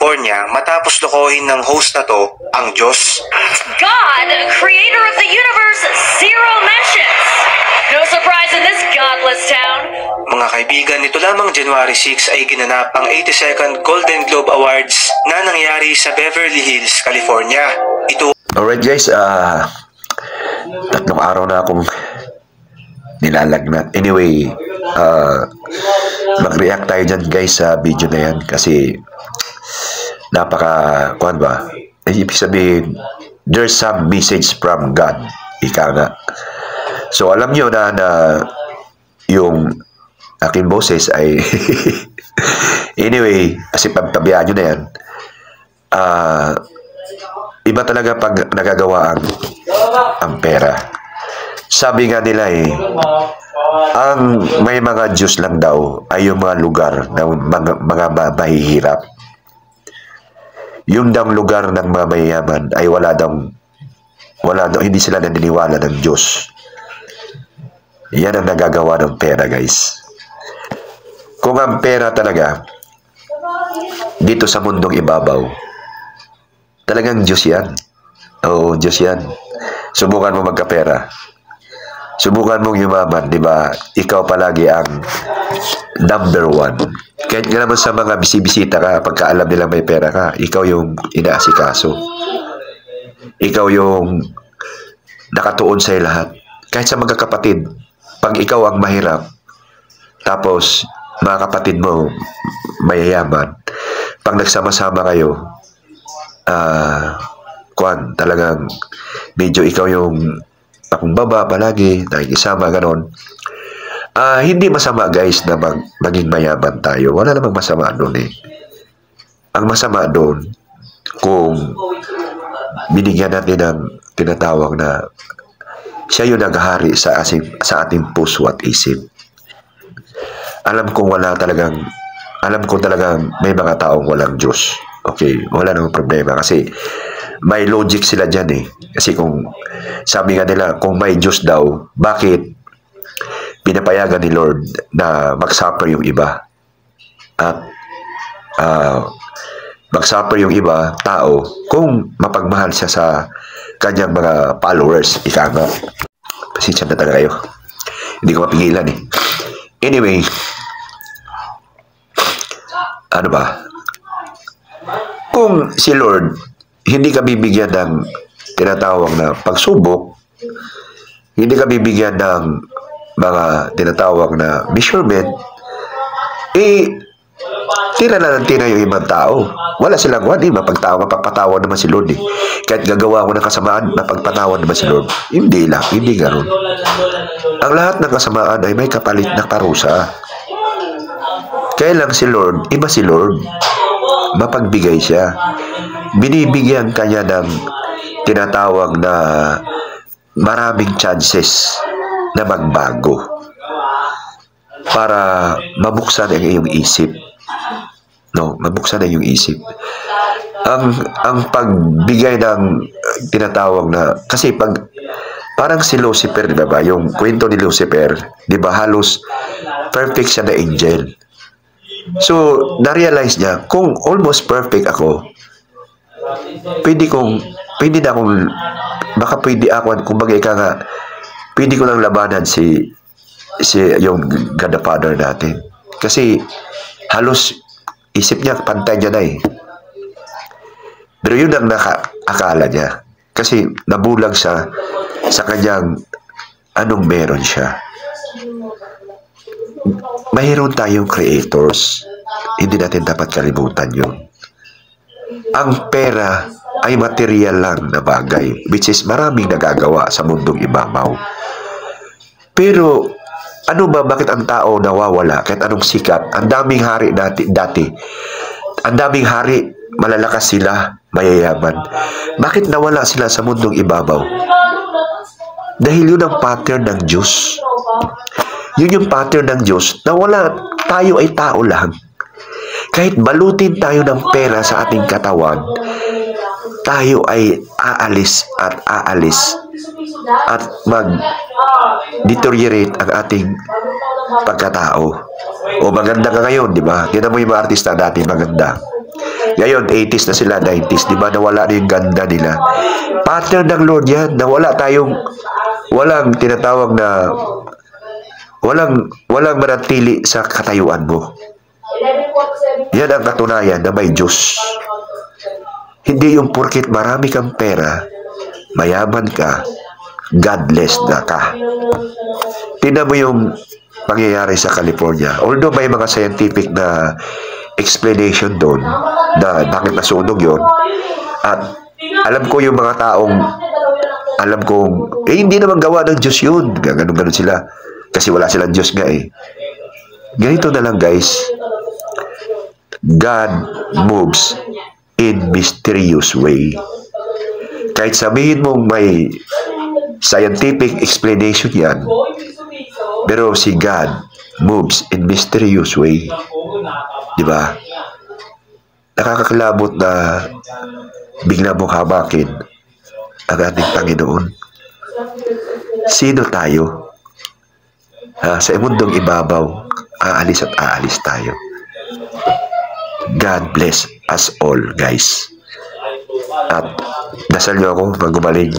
California matapos lokohin ng host na to ang Diyos. God, creator of the universe, zero mentions. No surprise in this godless town. Mga kaibigan, nito lamang January 6 ay ginanap ang 82nd Golden Globe Awards na nangyari sa Beverly Hills, California. Alright guys, 3 araw na akong nilalagnat. Anyway, mag-react tayo dyan guys sa video na yan kasi kuhan ba? Ibig sabihin, there's some message from God. Ika nga. So alam nyo na yung aking boses ay anyway, kasi pagtabihan nyo na yan, iba talaga pag nagagawa ang pera. Sabi nga nila ang may mga Diyos lang daw ay yung mga lugar ng mga mahihirap. Yung daw lugar ng mga mayayaman ay wala daw, hindi sila naniniwala ng Diyos. Yan ang nagagawa ng pera guys. Kung ang pera talaga dito sa mundong ibabaw, talagang Diyos yan. Oo, Diyos yan. Subukan mo magkapera. Subukan mong yumaman, di ba? Ikaw palagi ang number 1. Kahit nga naman sa mga bisibisita ka, pagka alam nila may pera ka, ikaw yung inaasikaso. Ikaw yung nakatuon sa lahat. Kahit sa mga kapatid, pag ikaw ang mahirap, tapos mga kapatid mo mayayaman, pag nagsama-sama kayo, talagang medyo ikaw yung akong baba palagi, nakikisama, ganon. Hindi masama guys na maging mayaman tayo. Wala namang masama doon Ang masama doon, kung binigyan natin ng tinatawag na siya yung naghahari sa ating puso at isip. Alam ko talagang may mga taong walang Diyos. Okay, wala namang problema kasi may logic sila dyan Kasi kung sabi nga nila, kung may Diyos daw, bakit pinapayagan ni Lord na mag-suffer yung iba? At mag-suffer yung iba, tao, kung mapagmahal siya sa kanyang mga followers, ika nga. Pasensya na talaga kayo. Hindi ko mapigilan Anyway, ano ba? Kung si Lord hindi ka bibigyan ng tinatawag na pagsubok, hindi ka bibigyan ng mga tinatawag na measurement, tira na ng tira yung ibang tao. Wala silang mapagpatawa naman si Lord Kahit gagawa ko ng kasamaan, mapagpatawa naman si Lord. Hindi ganoon. Ang lahat ng kasamaan ay may kapalit na parusa. Kaya lang si Lord, iba si Lord. Mapagbigay siya. Binibigyan kanya ng tinatawag na maraming chances na magbago para mabuksan ang iyong isip. Mabuksan ang iyong isip. Ang pagbigay ng tinatawag na, kasi parang si Lucifer, di ba? Yung kwento ni Lucifer, di ba? Halos perfect siya na angel. So, na-realize niya, kung almost perfect ako, pwede ko lang labanan si yung God the Father natin. Kasi, halos, isip niya, pantay niya na Pero yun ang akala niya. Kasi, nabulag siya sa kanyang anong meron siya. Mayroon tayong creators. Hindi natin dapat kalimutan yun. Ang pera ay material lang na bagay, which is maraming nagagawa sa mundong ibabaw. Pero, bakit ang tao nawawala? Kahit anong sikat, ang daming hari dati. Ang daming hari, malalakas sila, mayayaman. Bakit nawala sila sa mundong ibabaw? Dahil yun ang pattern ng Diyos. Yun yung pattern ng Diyos na tayo ay tao lang. Kahit balutin tayo ng pera sa ating katawan, tayo ay aalis at mag-deteriorate ang ating pagkatao. O maganda ka ngayon, di ba? Tignan mo yung mga artista dati, maganda. Ngayon, 80s na sila, 90s, di ba? Nawala na yung ganda nila. Pattern ng Lord yan, na walang tinatawag na, walang manatili sa katayuan mo. Yan ang katunayan na may Diyos. Hindi yung porkit marami kang pera, mayaman ka, godless na ka. Tingnan mo yung pangyayari sa California. Although may mga scientific na explanation doon na bakit nasunog yun. At alam ko yung mga taong alam kong, hindi naman gawa ng Diyos yun. Ganun sila. Kasi wala silang Diyos nga eh. Ganito na lang guys. God moves in mysterious way. Kahit sabihin mong may scientific explanation yan, pero si God moves in mysterious way. Diba? Nakakakilabot na bigla mong habakin ang ating Panginoon. Sino tayo? Sa mundong ibabaw, aalis at aalis tayo. God bless us all, guys. At dasal niyo ako pag gumaling.